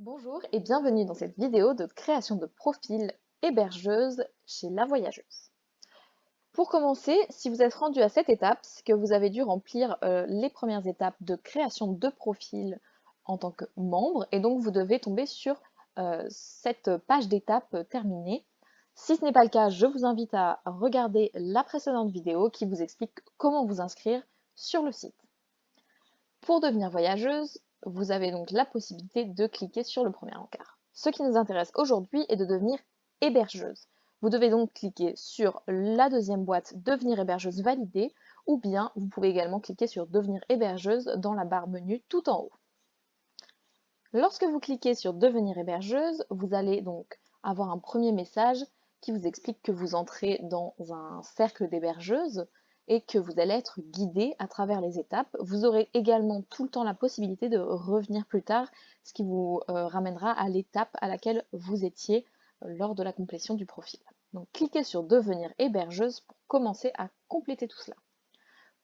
Bonjour et bienvenue dans cette vidéo de création de profil hébergeuse chez La Voyageuse. Pour commencer, si vous êtes rendu à cette étape, c'est que vous avez dû remplir les premières étapes de création de profil en tant que membre et donc vous devez tomber sur cette page d'étape terminée. Si ce n'est pas le cas, je vous invite à regarder la précédente vidéo qui vous explique comment vous inscrire sur le site. Pour devenir voyageuse, vous avez donc la possibilité de cliquer sur le premier encart. Ce qui nous intéresse aujourd'hui est de devenir hébergeuse. Vous devez donc cliquer sur la deuxième boîte Devenir hébergeuse validée ou bien vous pouvez également cliquer sur Devenir hébergeuse dans la barre menu tout en haut. Lorsque vous cliquez sur Devenir hébergeuse, vous allez donc avoir un premier message qui vous explique que vous entrez dans un cercle d'hébergeuses et que vous allez être guidé à travers les étapes. Vous aurez également tout le temps la possibilité de revenir plus tard, ce qui vous ramènera à l'étape à laquelle vous étiez lors de la complétion du profil. Donc cliquez sur Devenir hébergeuse pour commencer à compléter tout cela.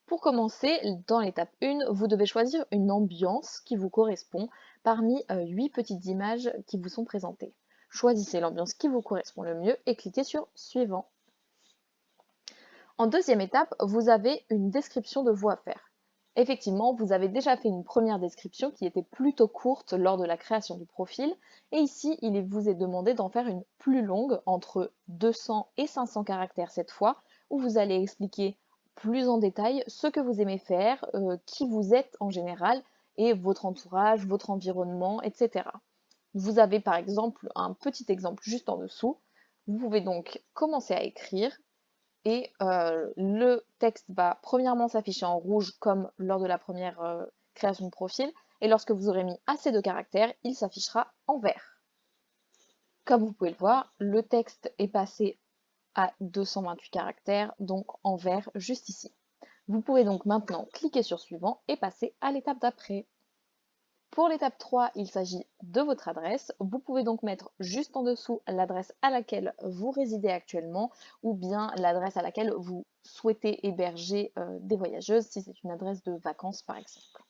Pour commencer, dans l'étape 1, vous devez choisir une ambiance qui vous correspond parmi 8 petites images qui vous sont présentées. Choisissez l'ambiance qui vous correspond le mieux et cliquez sur Suivant. En deuxième étape, vous avez une description de vous à faire. Effectivement, vous avez déjà fait une première description qui était plutôt courte lors de la création du profil, et ici, il vous est demandé d'en faire une plus longue, entre 200 et 500 caractères cette fois, où vous allez expliquer plus en détail ce que vous aimez faire, qui vous êtes en général, et votre entourage, votre environnement, etc. Vous avez par exemple un petit exemple juste en dessous. Vous pouvez donc commencer à écrire et le texte va premièrement s'afficher en rouge comme lors de la première création de profil et lorsque vous aurez mis assez de caractères, il s'affichera en vert. Comme vous pouvez le voir, le texte est passé à 228 caractères, donc en vert juste ici. Vous pouvez donc maintenant cliquer sur Suivant et passer à l'étape d'après. Pour l'étape 3, il s'agit de votre adresse. Vous pouvez donc mettre juste en dessous l'adresse à laquelle vous résidez actuellement ou bien l'adresse à laquelle vous souhaitez héberger des voyageuses, si c'est une adresse de vacances par exemple.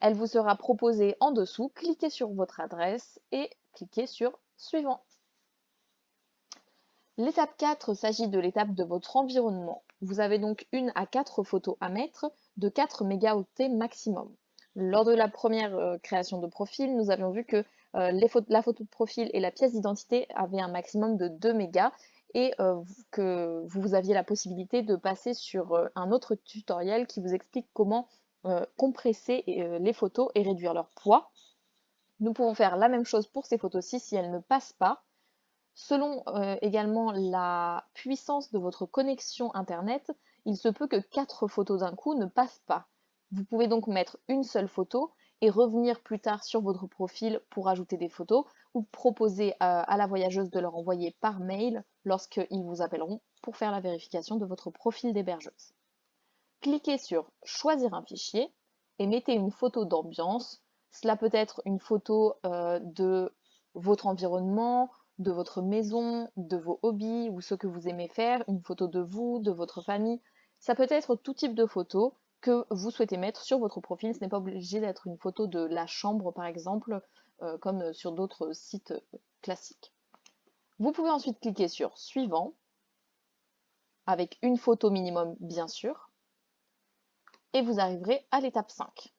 Elle vous sera proposée en dessous. Cliquez sur votre adresse et cliquez sur Suivant. L'étape 4 s'agit de l'étape de votre environnement. Vous avez donc 1 à 4 photos à mettre de 4 mégaoctets maximum. Lors de la première création de profil, nous avions vu que la photo de profil et la pièce d'identité avaient un maximum de 2 mégas et que vous aviez la possibilité de passer sur un autre tutoriel qui vous explique comment compresser les photos et réduire leur poids. Nous pouvons faire la même chose pour ces photos-ci si elles ne passent pas. Selon également la puissance de votre connexion internet, il se peut que 4 photos d'un coup ne passent pas. Vous pouvez donc mettre une seule photo et revenir plus tard sur votre profil pour ajouter des photos ou proposer à la voyageuse de leur envoyer par mail lorsqu'ils vous appelleront pour faire la vérification de votre profil d'hébergeuse. Cliquez sur Choisir un fichier et mettez une photo d'ambiance. Cela peut être une photo de votre environnement, de votre maison, de vos hobbies ou ce que vous aimez faire, une photo de vous, de votre famille. Ça peut être tout type de photo que vous souhaitez mettre sur votre profil. Ce n'est pas obligé d'être une photo de la chambre, par exemple, comme sur d'autres sites classiques. Vous pouvez ensuite cliquer sur Suivant, avec une photo minimum, bien sûr, et vous arriverez à l'étape 5.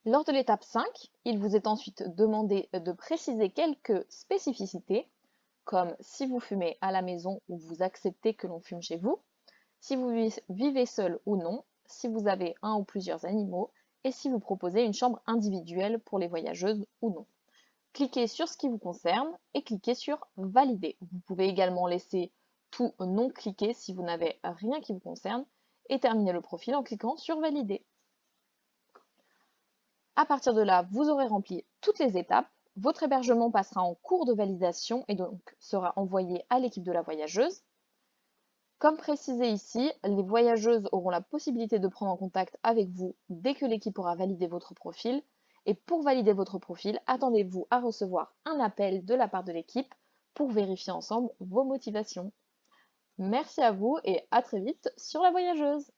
Lors de l'étape 5, il vous est ensuite demandé de préciser quelques spécificités, comme si vous fumez à la maison ou vous acceptez que l'on fume chez vous, si vous vivez seul ou non, si vous avez un ou plusieurs animaux, et si vous proposez une chambre individuelle pour les voyageuses ou non. Cliquez sur ce qui vous concerne et cliquez sur Valider. Vous pouvez également laisser tout non cliqué si vous n'avez rien qui vous concerne et terminer le profil en cliquant sur Valider. À partir de là, vous aurez rempli toutes les étapes. Votre hébergement passera en cours de validation et donc sera envoyé à l'équipe de la voyageuse. Comme précisé ici, les voyageuses auront la possibilité de prendre en contact avec vous dès que l'équipe aura validé votre profil. Et pour valider votre profil, attendez-vous à recevoir un appel de la part de l'équipe pour vérifier ensemble vos motivations. Merci à vous et à très vite sur la voyageuse.